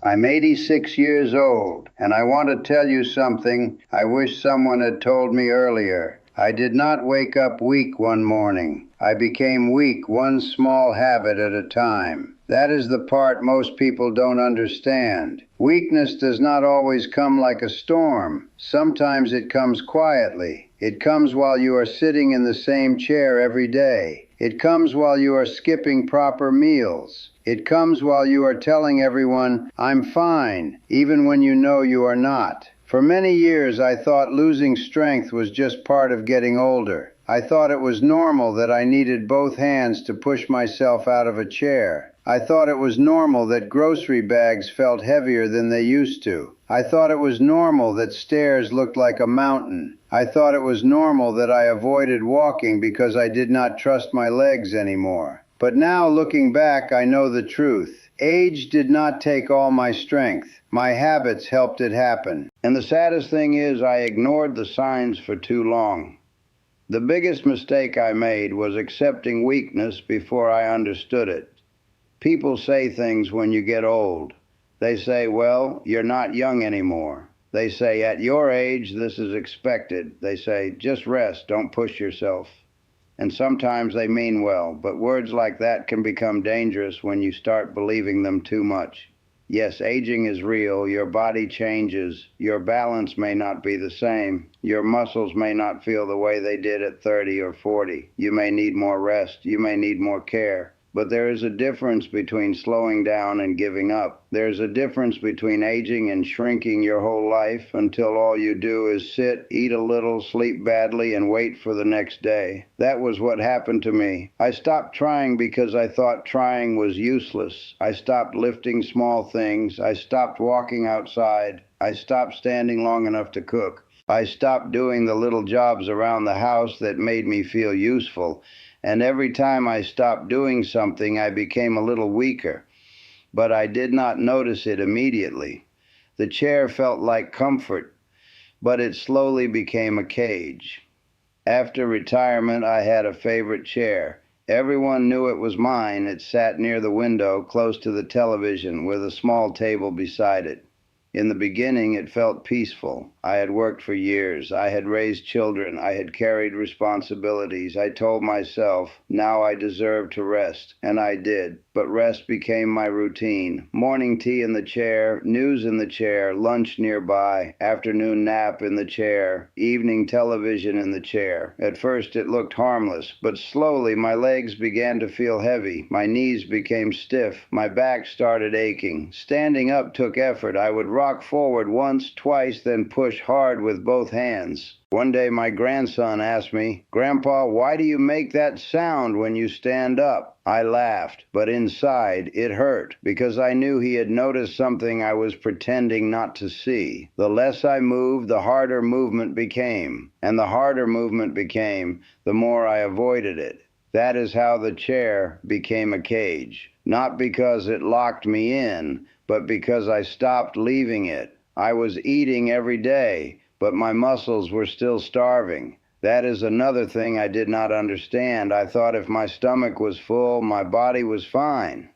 I'm 86 years old, and I want to tell you something I wish someone had told me earlier. I did not wake up weak one morning. I became weak one small habit at a time. That is the part most people don't understand. Weakness does not always come like a storm. Sometimes it comes quietly. It comes while you are sitting in the same chair every day. It comes while you are skipping proper meals. It comes while you are telling everyone, "I'm fine," even when you know you are not. For many years, I thought losing strength was just part of getting older. I thought it was normal that I needed both hands to push myself out of a chair. I thought it was normal that grocery bags felt heavier than they used to. I thought it was normal that stairs looked like a mountain. I thought it was normal that I avoided walking because I did not trust my legs anymore. But now, looking back, I know the truth. Age did not take all my strength. My habits helped it happen. And the saddest thing is, I ignored the signs for too long. The biggest mistake I made was accepting weakness before I understood it. People say things when you get old. They say, "Well, you're not young anymore." They say, "At your age, this is expected." They say, "Just rest, don't push yourself." And sometimes they mean well, but words like that can become dangerous when you start believing them too much. Yes, aging is real. Your body changes. Your balance may not be the same. Your muscles may not feel the way they did at 30 or 40. You may need more rest. You may need more care. But there is a difference between slowing down and giving up. There's a difference between aging and shrinking your whole life until all you do is sit, eat a little, sleep badly, and wait for the next day. That was what happened to me. I stopped trying because I thought trying was useless. I stopped lifting small things. I stopped walking outside. I stopped standing long enough to cook. I stopped doing the little jobs around the house that made me feel useful. And every time I stopped doing something, I became a little weaker. But I did not notice it immediately. The chair felt like comfort, but it slowly became a cage. After retirement, I had a favorite chair. Everyone knew it was mine. It sat near the window, close to the television, with a small table beside it. In the beginning, it felt peaceful. I had worked for years. I had raised children. I had carried responsibilities. I told myself, now I deserve to rest. And I did. But rest became my routine. Morning tea in the chair, news in the chair, lunch nearby, afternoon nap in the chair, evening television in the chair. At first it looked harmless, but slowly my legs began to feel heavy. My knees became stiff. My back started aching. Standing up took effort. I would rock forward once, twice, then push hard with both hands. One day my grandson asked me, "Grandpa, why do you make that sound when you stand up?" I laughed, but inside it hurt because I knew he had noticed something I was pretending not to see. The less I moved, the harder movement became, and the harder movement became, the more I avoided it. That is how the chair became a cage. Not because it locked me in, but because I stopped leaving it. I was eating every day, but my muscles were still starving. That is another thing I did not understand. I thought if my stomach was full, my body was fine.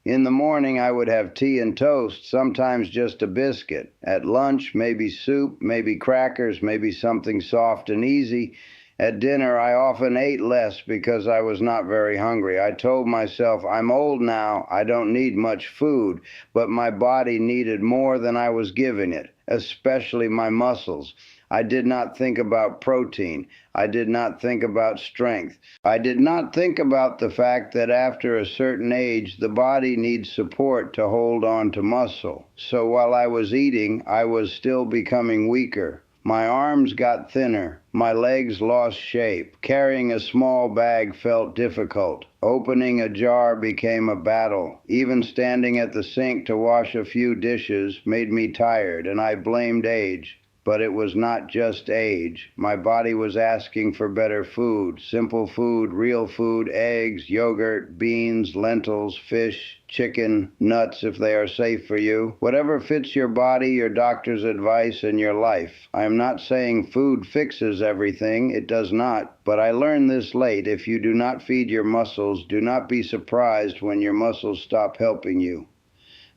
In the morning, I would have tea and toast, sometimes just a biscuit. At lunch, maybe soup, maybe crackers, maybe something soft and easy. At dinner, I often ate less because I was not very hungry. I told myself, I'm old now, I don't need much food, but my body needed more than I was giving it, especially my muscles. I did not think about protein. I did not think about strength. I did not think about the fact that after a certain age, the body needs support to hold on to muscle. So while I was eating, I was still becoming weaker. My arms got thinner. My legs lost shape. Carrying a small bag felt difficult. Opening a jar became a battle. Even standing at the sink to wash a few dishes made me tired, and I blamed age. But it was not just age. My body was asking for better food, simple food, real food, eggs, yogurt, beans, lentils, fish, chicken, nuts if they are safe for you. Whatever fits your body, your doctor's advice, and your life. I am not saying food fixes everything. It does not. But I learned this late. If you do not feed your muscles, do not be surprised when your muscles stop helping you.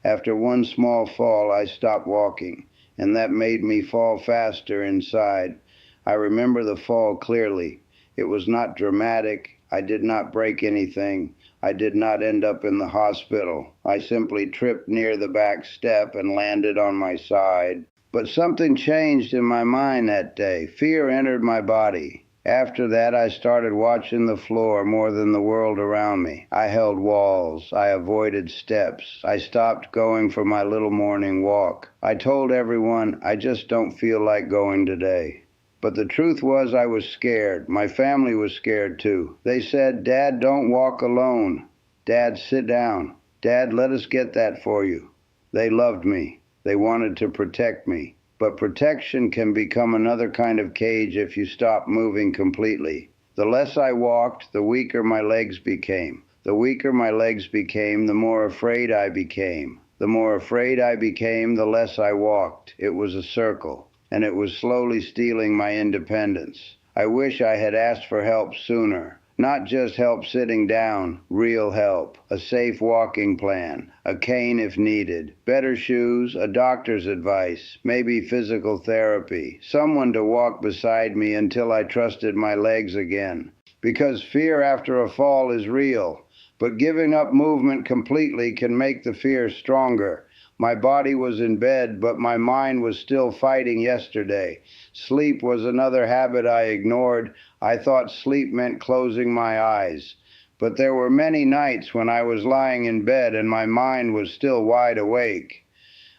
After one small fall, I stopped walking, and that made me fall faster inside. I remember the fall clearly. It was not dramatic. I did not break anything. I did not end up in the hospital. I simply tripped near the back step and landed on my side. But something changed in my mind that day. Fear entered my body. After that, I started watching the floor more than the world around me. I held walls. I avoided steps. I stopped going for my little morning walk. I told everyone, I just don't feel like going today. But the truth was I was scared. My family was scared too. They said, Dad, don't walk alone. Dad, sit down. Dad, let us get that for you. They loved me. They wanted to protect me. But protection can become another kind of cage if you stop moving completely. The less I walked, the weaker my legs became. The weaker my legs became, the more afraid I became. The more afraid I became, the less I walked. It was a circle, and it was slowly stealing my independence. I wish I had asked for help sooner. Not just help sitting down, real help, a safe walking plan, a cane if needed, better shoes, a doctor's advice, maybe physical therapy, someone to walk beside me until I trusted my legs again. Because fear after a fall is real, but giving up movement completely can make the fear stronger. My body was in bed, but my mind was still fighting yesterday. Sleep was another habit I ignored. I thought sleep meant closing my eyes. But there were many nights when I was lying in bed and my mind was still wide awake.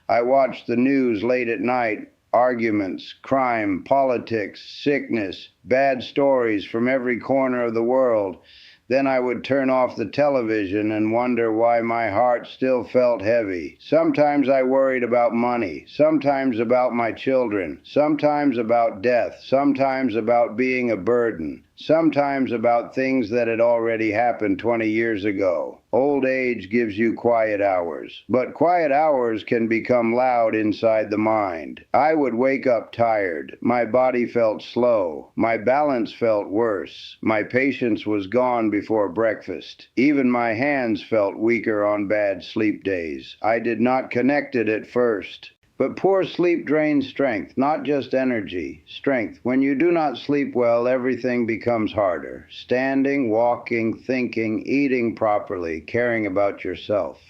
I watched the news late at night, arguments, crime, politics, sickness, bad stories from every corner of the world. Then I would turn off the television and wonder why my heart still felt heavy. Sometimes I worried about money, sometimes about my children, sometimes about death, sometimes about being a burden, sometimes about things that had already happened 20 years ago. Old age gives you quiet hours, but quiet hours can become loud inside the mind. I would wake up tired. My body felt slow. My balance felt worse. My patience was gone before breakfast. Even my hands felt weaker on bad sleep days. I did not connect it at first. But poor sleep drains strength, not just energy, strength. When you do not sleep well, everything becomes harder. Standing, walking, thinking, eating properly, caring about yourself.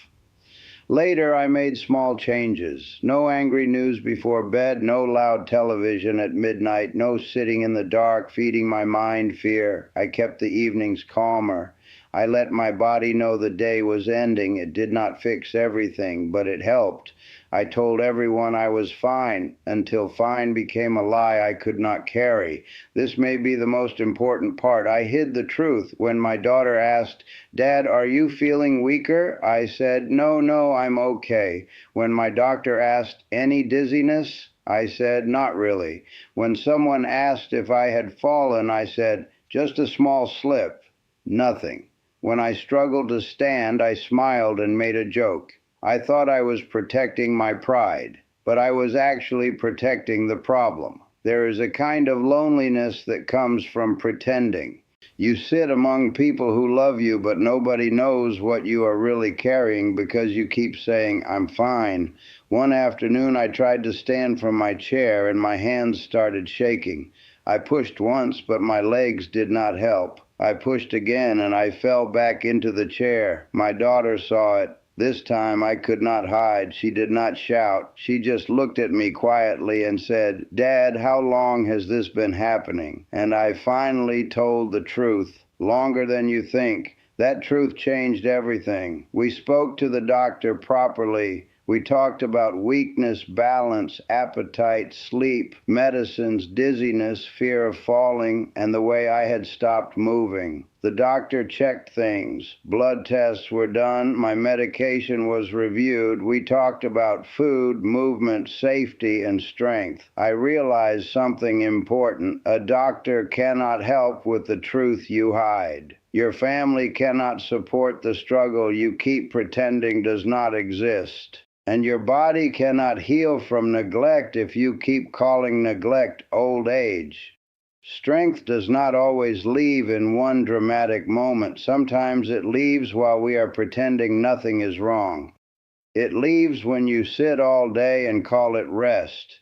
Later, I made small changes. No angry news before bed, no loud television at midnight, no sitting in the dark, feeding my mind fear. I kept the evenings calmer. I let my body know the day was ending. It did not fix everything, but it helped. I told everyone I was fine until fine became a lie I could not carry. This may be the most important part. I hid the truth. When my daughter asked, Dad, are you feeling weaker? I said, no, I'm okay. When my doctor asked, any dizziness? I said, not really. When someone asked if I had fallen, I said, just a small slip. Nothing. When I struggled to stand, I smiled and made a joke. I thought I was protecting my pride, but I was actually protecting the problem. There is a kind of loneliness that comes from pretending. You sit among people who love you, but nobody knows what you are really carrying because you keep saying, I'm fine. One afternoon I tried to stand from my chair and my hands started shaking. I pushed once, but my legs did not help. I pushed again and I fell back into the chair. My daughter saw it. This time I could not hide. She did not shout. She just looked at me quietly and said, Dad, how long has this been happening? And I finally told the truth. Longer than you think. That truth changed everything. We spoke to the doctor properly. We talked about weakness, balance, appetite, sleep, medicines, dizziness, fear of falling, and the way I had stopped moving. The doctor checked things. Blood tests were done. My medication was reviewed. We talked about food, movement, safety, and strength. I realized something important. A doctor cannot help with the truth you hide. Your family cannot support the struggle you keep pretending does not exist. And your body cannot heal from neglect if you keep calling neglect old age. Strength does not always leave in one dramatic moment. Sometimes it leaves while we are pretending nothing is wrong. It leaves when you sit all day and call it rest.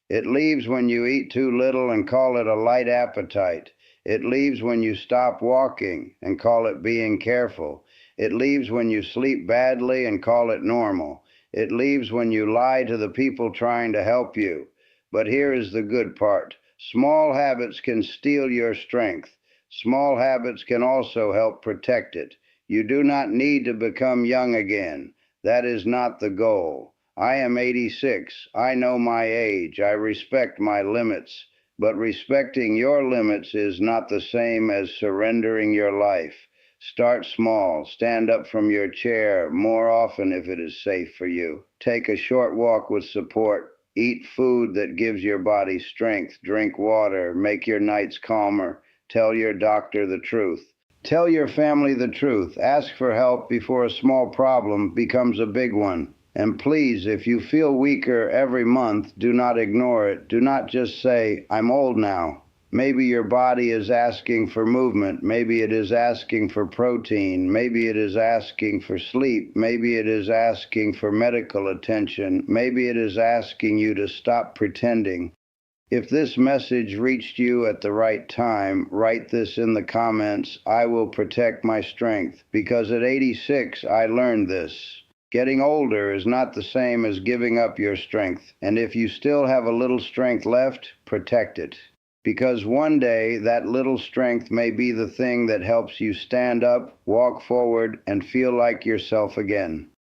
It leaves when you eat too little and call it a light appetite. It leaves when you stop walking and call it being careful. It leaves when you sleep badly and call it normal. It leaves when you lie to the people trying to help you. But here is the good part. Small habits can steal your strength. Small habits can also help protect it. You do not need to become young again. That is not the goal. I am 86. I know my age. I respect my limits. But respecting your limits is not the same as surrendering your life. Start small. Stand up from your chair more often if it is safe for you. Take a short walk with support. Eat food that gives your body strength. Drink water. Make your nights calmer. Tell your doctor the truth. Tell your family the truth. Ask for help before a small problem becomes a big one. And please, if you feel weaker every month, do not ignore it. Do not just say, I'm old now. Maybe your body is asking for movement. Maybe it is asking for protein. Maybe it is asking for sleep. Maybe it is asking for medical attention. Maybe it is asking you to stop pretending. If this message reached you at the right time, write this in the comments. I will protect my strength, because at 86 I learned this. Getting older is not the same as giving up your strength, and if you still have a little strength left, protect it. Because one day that little strength may be the thing that helps you stand up, walk forward, and feel like yourself again.